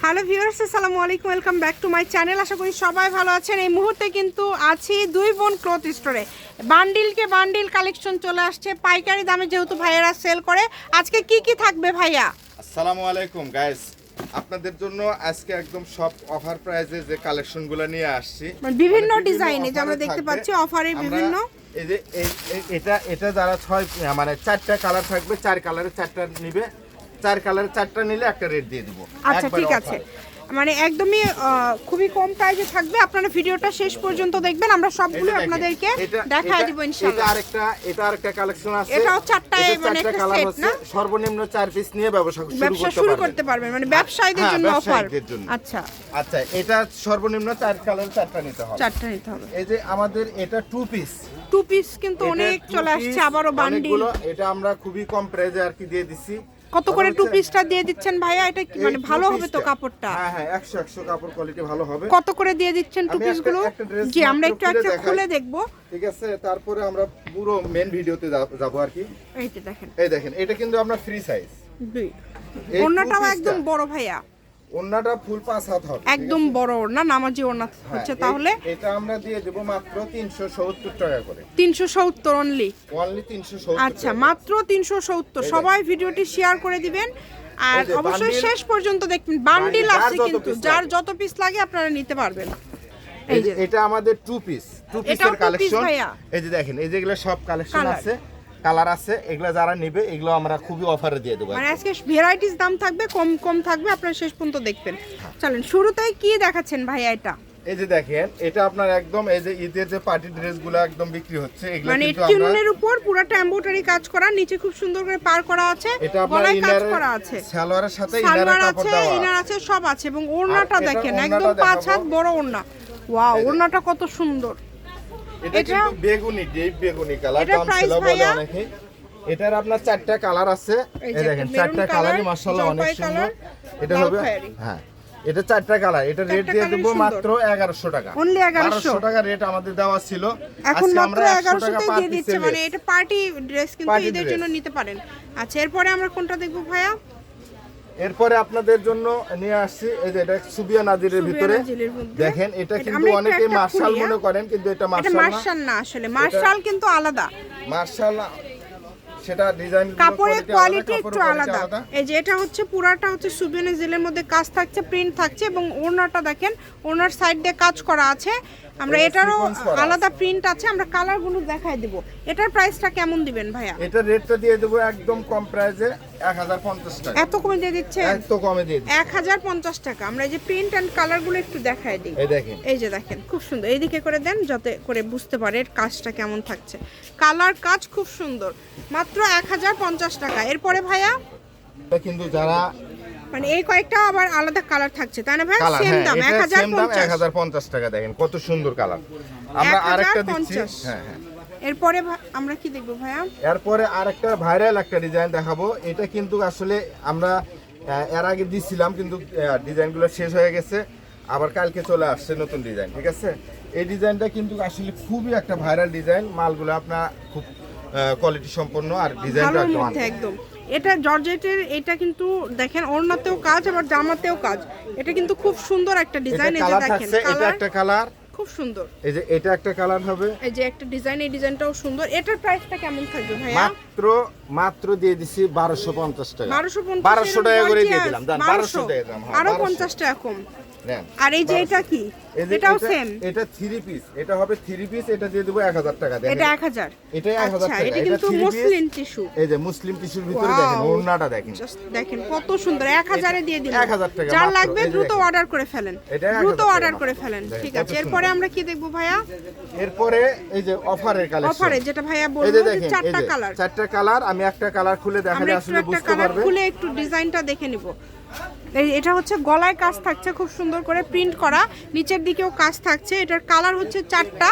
Hello viewers, আসসালামু আলাইকুম, welcome back to my channel. আশা করি সবাই ভালো আছেন। এই মুহূর্তে কিন্তু আছি দুই বোন ক্লথ স্টোরে। বান্ডিলকে বান্ডিল কালেকশন চলে আসছে পাইকারি দামে, যেহেতু ভাইয়েরা সেল করে। আজকে কি কি থাকবে ভাইয়া? আসসালামু আলাইকুম গাইস, আপনাদের জন্য আজকে একদম সব অফার প্রাইসে যে কালেকশনগুলো নিয়ে আসছি, মানে বিভিন্ন ডিজাইনে যে আমরা দেখতে পাচ্ছি অফারে বিভিন্ন। এই যে এটা যারা ছয় মানে চারটা কালার থাকবে, চার কালারের চারটা নিবে, চার কালারের চারটা নিলে একটা রেট দিয়ে দিব। আচ্ছা ঠিক আছে, মানে একদমই খুবই কম প্রাইসে থাকবে। আপনারা ভিডিওটা শেষ পর্যন্ত দেখবেন, আমরা সবগুলো আপনাদেরকে দেখায় দিব ইনশাআল্লাহ। এটা আরেকটা কালেকশন আছে, এটাও চারটায় মানে একটা কালার সেট হচ্ছে। না, সর্বনিম্ন 4 পিস নিয়ে ব্যবসা শুরু করতে পারবেন, মানে ব্যবসায়ীদের জন্য অফার। আচ্ছা আচ্ছা, এটা সর্বনিম্ন 4 কালার চারটা নিতে হবে, চারটা নিতে হবে। এই যে আমাদের এটা 2 পিস, 2 পিস কিন্তু অনেক চলে আসছে, আবারও বান্ডিল। এটা আমরা খুবই কম প্রাইসে আর কি দিয়ে দিছি। কত করে 2 পিসটা দিয়ে দিচ্ছেন ভাইয়া? এটা মানে ভালো হবে তো কাপড়টা? হ্যাঁ হ্যাঁ, 100 কাপড় কোয়ালিটি ভালো হবে। কত করে দিয়ে দিচ্ছেন 2 পিসগুলো? জি, আমরা একটু আচ্ছা খুলে দেখব। ঠিক আছে, তারপরে আমরা পুরো মেন ভিডিওতে যাব আর কি। এই যে দেখেন, এই দেখেন, এটা কিন্তু আমরা ফ্রি সাইজ। দুই ওড়নাটাও একদম বড় ভাইয়া, ওড়নাটা ফুল 5 হাত হবে, একদম বড় ওড়না, নামাজি ওড়না হচ্ছে। তাহলে এটা আমরা দিয়ে দেব মাত্র 370 টাকা করে। 370 অনলি? অনলি 370। আচ্ছা, মাত্র 370। সবাই ভিডিওটি শেয়ার করে দিবেন আর অবশ্যই শেষ পর্যন্ত দেখবেন। বান্ডিল আছে কিন্তু, যার যত পিস লাগে আপনারা নিতে পারবেন। এই যে এটা আমাদের 2 পিস, 2 পিসের কালেকশন। এই যে দেখেন, এই যেগুলো সব কালেকশন আছে, কালার আছে। এগুলো যারা নেবে এগুলো আমরা খুবই অফারে দিয়ে দেব। মানে আজকে ভ্যারাইটিস দাম থাকবে, কম কম থাকবে, আপনারা শেষ পর্যন্ত দেখবেন। চলেন, শুরুতেই কি দেখাচ্ছেন ভাইয়া? এটা এই যে দেখেন, এটা আপনার একদম এই যে ঈদের যে পার্টি ড্রেসগুলো একদম বিক্রি হচ্ছে, এগুলো মানে কিন্তু আমরা চিনুনের উপর পুরোটা এমব্রয়ডারি কাজ করা, নিচে খুব সুন্দর করে পার করা আছে, গলায় কাজ করা আছে, সালোয়ারের সাথে সালোয়ার ইনারের কাপড় আছে, দেওয়া ইনার আছে, সব আছে। এবং ওড়নাটা দেখেন, একদম 5 হাত বড় ওড়না। ওয়াও, ওড়নাটা কত সুন্দর। এটা কিন্তু বেগুনি, ডিপ বেগুনি কালার, এটা দাম প্রাইস ছিল বলে ভাইয়া? অনেকে। এটার আপনার 4টা কালার আছে। এই দেখেন, 4টা কালারই মাশাআল্লাহ অনেক সুন্দর। এটা হবে, হ্যাঁ এটা 4টা কালার। এটা রেট দিয়ে দেব মাত্র 1100 টাকা। অনলি 1100 টাকা রেট আমাদের দেওয়া ছিল, এখন আজকে মাত্র আমরা 100 টাকা 1100 পার দিয়ে পিস দিচ্ছে। মানে এটা পার্টি ড্রেস, কিন্তু Party ঈদের dress। জন্য নিতে পারেন। আচ্ছা, এরপরে আমরা কোনটা দেখব ভাইয়া? এরপরে আপনাদের জন্য নিয়ে আসছি এই যে এটা সুবিয়া নাজিরের ভিতরে। দেখেন, এটা কিন্তু অনেকে মার্শাল মনে করেন, কিন্তু এটা মার্শাল না, আসলে মার্শাল কিন্তু আলাদা। মার্শাল সেটা ডিজাইন, কাপড়ের কোয়ালিটি একটু আলাদা। এই যে এটা হচ্ছে পুরাটা হচ্ছে সুবিয়া নাজিরের মধ্যে কাজ থাকছে, প্রিন্ট থাকছে, এবং ওড়নাটা দেখেন, ওড়নার সাইড দিয়ে কাজ করা আছে। আমরা এটারও আলাদা প্রিন্ট আছে, আমরা কালারগুলো দেখাই দেব। এটার প্রাইসটা কেমন দিবেন ভাইয়া? এটা রেটটা দিয়ে দেব একদম কম প্রাইসে 1050 টাকা। এত কমে দিয়ে দিচ্ছে? এত কমে দিয়ে দিচ্ছি 1050 টাকা। আমরা এই যে প্রিন্ট এন্ড কালারগুলো একটু দেখাই দিই। এই দেখেন, এই যে দেখেন, খুব সুন্দর। এইদিকে করে দেন যাতে করে বুঝতে পারে এর কাজটা কেমন থাকছে। কালার কাজ খুব সুন্দর, মাত্র 1050 টাকা। এরপরে ভাইয়া এটা কিন্তু যারা মানে এই কয়েকটা আবার আলাদা কালার থাকছে, তাই না ভাই? সেম দাম, 1050 টাকা। দেখেন কত সুন্দর কালার। আমরা আরেকটা দিচ্ছি। হ্যাঁ হ্যাঁ, এরপরে আমরা কি দেখব ভাইয়া? এরপরে আরেকটা ভাইরাল একটা ডিজাইন দেখাবো। এটা কিন্তু আসলে আমরা এর আগে দিছিলাম, কিন্তু ডিজাইনগুলো শেষ হয়ে গেছে, আবার কালকে চলে আসছে নতুন ডিজাইন। ঠিক আছে, এই ডিজাইনটা কিন্তু আসলে খুবই একটা ভাইরাল ডিজাইন। মালগুলো আপনার খুব কোয়ালিটি সম্পন্ন, আর ডিজাইনটা একদম এটা জর্জেটের। এটা কিন্তু দেখেন ওড়নাতেও কাজ, আবার জামাতেও কাজ। এটা কিন্তু খুব সুন্দর একটা ডিজাইন। এই যে দেখেন, এটা একটা কালার খুব সুন্দর। এই যে এটা একটা কালার হবে, এই যে একটা ডিজাইন, এই ডিজাইনটাও সুন্দর। এটার প্রাইসটা কেমন থাকবে ভাইয়া? মাত্র দিয়ে দিছি 1250 টাকা। 1250 টাকা করে দিয়ে দিলাম। 1200 টাকা দাম, আরো 50 টাকা কম। নেন। আর এই যে এটা কি? এটাও সেম? এটা 3 পিস, এটা হবে 3 পিস। এটা দিয়ে দেব 1000 টাকা। দেখেন, এটা 1000। এটা 1000 টাকা। এটা কিন্তু মুসলিম টিস্যু। এই যে মুসলিম টিস্যুর ভিতরে দেখেন ওড়নাটা দেখেন, জাস্ট দেখেন কত সুন্দর। 1000 এ দিয়ে দিলাম। 1000 টাকা। যার লাগবে দ্রুত অর্ডার করে ফেলেন, দ্রুত অর্ডার করে ফেলেন। ঠিক আছে, এরপরে আমরা কি দেখব ভাইয়া? এরপরে এই যে অফারের কালেকশন। অফারে যেটা ভাইয়া বললো যে 4টা কালার। 4টা কালার। আমি একটা কালার খুলে দেখালে আসলে বুঝতে পারবে। খুলে একটু ডিজাইনটা দেখে নিব। এটা হচ্ছে গলায় কাজ থাকছে খুব সুন্দর করে প্রিন্ট করা, নিচের দিকেও কাজ থাকছে। এটার কালার হচ্ছে 4টা।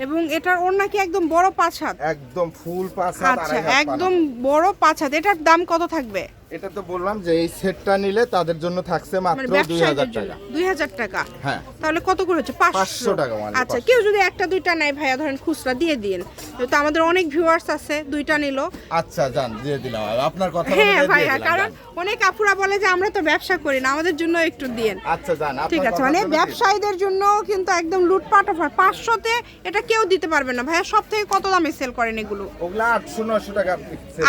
এবং এটার ওড়না কি একদম বড় 5 হাত? একদম ফুল 5 হাত, আচ্ছা, 2.5 হাত একদম বড় 5 হাত। এটার দাম কত থাকবে? এটা তো বললাম যে এই সেটটা নিলে তাদের জন্য থাকছে মাত্র মানে 2000 ব্যবসায়ীদের জন্য টাকা। 2000 টাকা। হ্যাঁ, তাহলে কত করে হচ্ছে? 500 টাকা মানে। আচ্ছা, কেউ যদি একটা দুইটা নেয় ভাইয়া ধরেন খুচরা দিয়ে দিন, যেহেতু আমাদের অনেক ভিউয়ার্স আছে, দুইটা নিলো। আচ্ছা জান, দিয়ে দিলাম। আপনার কথা হ্যাঁ অনুযায়ী দিয়ে ভাইয়া, দিলাম, কারণ যান। অনেক আপুরা বলে যে আমরা তো ব্যবসা করি না, আমাদের জন্য একটু দিন। আচ্ছা জান, ঠিক আছে, মানে ব্যবসায়ীদের জন্য কিন্তু একদম লুটপাট অফার। 500-তে এটা কেউ দিতে পারবে না ভাইয়া। সব থেকে কত দামে সেল করেন এগুলো? ওগুলা 800-900 টাকা।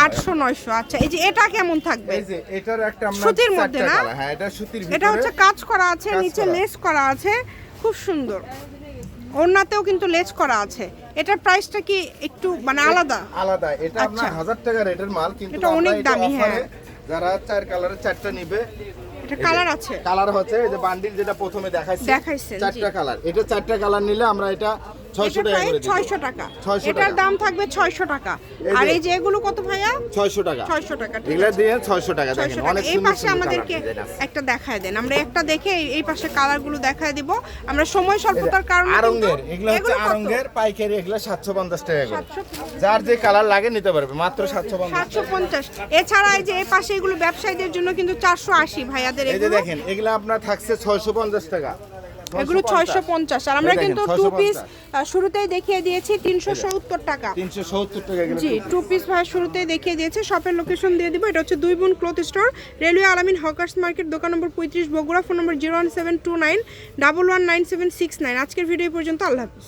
800-900। আচ্ছা, এই যে এটা কেমন থাকবে? এই যে এটার একটা আমরা সুতির মধ্যে না? হ্যাঁ, এটা সুতির ভিতরে। এটা হচ্ছে কাজ করা আছে, কাজ নিচে করা। লেস করা আছে, খুব সুন্দর। ওড়নাতেও কিন্তু লেস করা আছে। এটার প্রাইসটা কি একটু মানে আলাদা? আলাদা। এটা আপনার আচ্ছা। 1000 টাকা রেটের মাল, কিন্তু এটা অনেক দামি, হ্যাঁ। যারা 4 কালারের 4টা নিবে। এটা কালার আছে? কালার হচ্ছে এই যে বান্ডিল যেটা প্রথমে দেখাইছেন, 4টা কালার। এটা 4টা কালার নিলে আমরা এটা 600 টাকা করে দিই। 600 টাকা। 600 এটার টাকা। দাম থাকবে 600 টাকা। এই যে- আর এই যে এগুলো কত ভাইয়া? 600 টাকা। 600 টাকা। ঠিক এগুলা আছে। দিয়ে 600 টাকা। 600 দেখেন টাকা। অনেক এই সুন্দর পাশে সুন্দর আমাদেরকে কালার ডিজাইন আছে। একটা দেখায় দেন, আমরা একটা দেখে এই পাশে কালারগুলো দেখায় দিব। আমরা সময় স্বল্পতার কারণে আরঙ্গের, এগুলা হচ্ছে কত? আরঙ্গের পাইকারি, এগুলা 750 টাকা করে। 750 যার যে কালার লাগে নিতে পারবে, মাত্র 750। 750। এছাড়া এই যে এই পাশে এগুলো ব্যবসায়ীদের জন্য কিন্তু 480 ভাইয়াদের এই যে এগুলো। দেখেন, এগুলা আপনার থাকছে 650 টাকা। এগুলো 650। আর আমরা এই দেখেন, কিন্তু টু 650 পিস শুরুতেই দেখিয়ে দিয়েছি 370 টাকা। 370 টাকা এগুলো। জি, টু পিস ভাই শুরুতেই দেখিয়ে দিয়েছে। শপের লোকেশন দিয়ে দিব। এটা হচ্ছে 2 বোন ক্লথ স্টোর, রেলওয়ে আলামিন হকার্স মার্কেট, দোকান নম্বর 35, বগুড়া। ফোন নম্বর 01729 119769। আজকের ভিডিও পর্যন্ত। আল্লাহ হাফিজ।